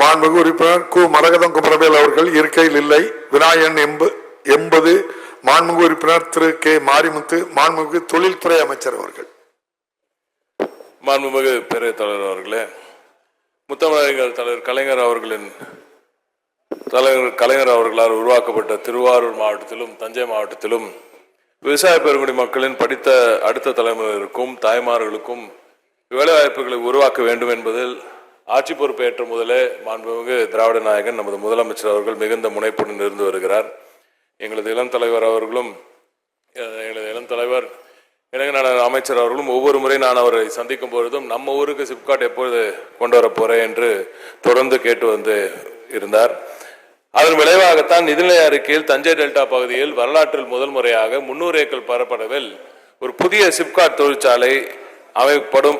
மாண்புமிகு உறுப்பினர் கு மரகதம் குமரவேல் அவர்கள் இருக்கையில் இல்லை. வினாயன் 80 மாண்புமிகு உறுப்பினர் திரு கே மாரிமுத்து மாண்புமிகு தொழில்துறை அமைச்சர் அவர்கள். மாண்புமிகு பேரவைத் தலைவர் அவர்களே, முத்தமிழறிஞர் தலைவர் கலைஞர் அவர்களால் உருவாக்கப்பட்ட திருவாரூர் மாவட்டத்திலும் தஞ்சை மாவட்டத்திலும் விவசாய பெருங்குடி மக்களின் படித்த அடுத்த தலைமுறையினருக்கும் தாய்மார்களுக்கும் வேலைவாய்ப்புகளை உருவாக்க வேண்டும் என்பதில் ஆட்சி பொறுப்பேற்ற முதலே மாண்புமிகு திராவிட நாயகன் நமது முதலமைச்சர் அவர்கள் மிகுந்த முனைப்புடன் இருந்து வருகிறார். எங்களது இளம் தலைவர் அவர்களும் இளைஞர் அமைச்சர் அவர்களும் ஒவ்வொரு முறை நான் அவரை சந்திக்கும் பொழுதும் நம்ம ஊருக்கு சிப்காட் எப்பொழுது கொண்டு வர போறேன் என்று தொடர்ந்து கேட்டு வந்து இருந்தார். அதன் விளைவாகத்தான் நிதிநிலை அறிக்கையில் தஞ்சை டெல்டா பகுதியில் வரலாற்றில் முதல் முறையாக 300 ஏக்கர் பரப்பளவில் ஒரு புதிய சிப்காட் தொழிற்சாலை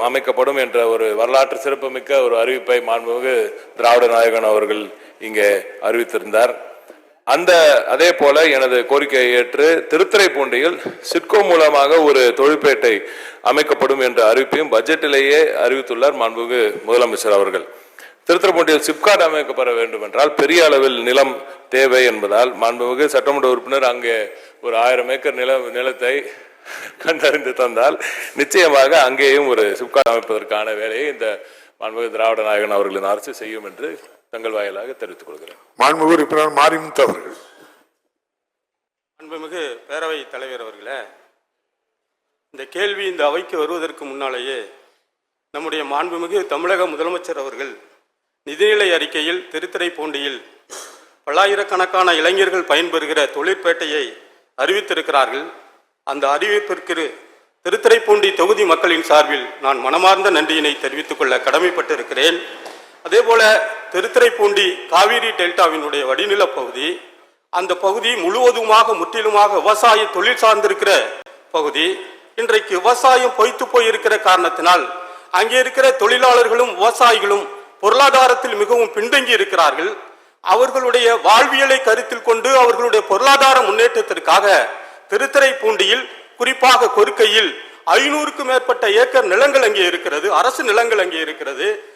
அமைக்கப்படும் என்ற ஒரு வரலாற்று சிறப்புமிக்க ஒரு அறிவிப்பை மாண்புமிகு திராவிட நாயகன் அவர்கள் இங்கே அறிவித்திருந்தார். அதே போல எனது கோரிக்கையை ஏற்று திருத்துறைப்பூண்டியில் சிட்கோ மூலமாக ஒரு தொழிற்பேட்டை அமைக்கப்படும் என்ற அறிவிப்பையும் பட்ஜெட்டிலேயே அறிவித்துள்ளார் மாண்புமிகு முதலமைச்சர் அவர்கள். திருத்துறைப்பூண்டியில் சிப்காட் அமைக்கப்பட வேண்டும் என்றால் பெரிய அளவில் நிலம் தேவை என்பதால் மாண்புமிகு சட்டமன்ற உறுப்பினர் அங்கே ஒரு 1000 ஏக்கர் நிலத்தை கண்டறிந்து தந்தால் நிச்சயமாக அங்கேயும் ஒரு சிப்காட் அமைப்பதற்கான வேலையை இந்த மாண்புமிகு திராவிட நாயகன் அவர்களின் அரசு செய்யும் என்று தங்கள் வாயிலாக தெரிவித்துக் கொள்கிறேன். மாண்புமிகு உறுப்பினர் மாரிமுத்து அவர்கள். மாண்புமிகு பேரவைத் தலைவர் அவர்களே, இந்த கேள்வி இந்த அவைக்கு வருவதற்கு முன்னாலேயே நம்முடைய மாண்புமிகு தமிழக முதலமைச்சர் அவர்கள் நிதிநிலை அறிக்கையில் திருத்துறைப்பூண்டியில் பல்லாயிரக்கணக்கான இளைஞர்கள் பயன்பெறுகிற தொழிற்பேட்டையை அறிவித்திருக்கிறார்கள். அந்த அறிவிப்பிற்கு திருத்துறைப்பூண்டி தொகுதி மக்களின் சார்பில் நான் மனமார்ந்த நன்றியினை தெரிவித்துக் கொள்ள கடமைப்பட்டிருக்கிறேன். அதேபோல திருத்துறைப்பூண்டி காவிரி டெல்டாவினுடைய வடிநில பகுதி, அந்த பகுதி முற்றிலுமாக விவசாய தொழில் சார்ந்திருக்கிற பகுதி. இன்றைக்கு விவசாயம் பொய்த்து போயிருக்கிற காரணத்தினால் அங்கே இருக்கிற தொழிலாளர்களும் விவசாயிகளும் பொருளாதாரத்தில் மிகவும் பின்தங்கி இருக்கிறார்கள். அவர்களுடைய வாழ்வியலை கருத்தில் கொண்டு அவர்களுடைய பொருளாதார முன்னேற்றத்திற்காக திருத்துறைப்பூண்டியில் குறிப்பாக கொருக்கையில் 500க்கும் மேற்பட்ட ஏக்கர் நிலங்கள் அங்கே இருக்கிறது, அரசு நிலங்கள் அங்கே இருக்கிறது.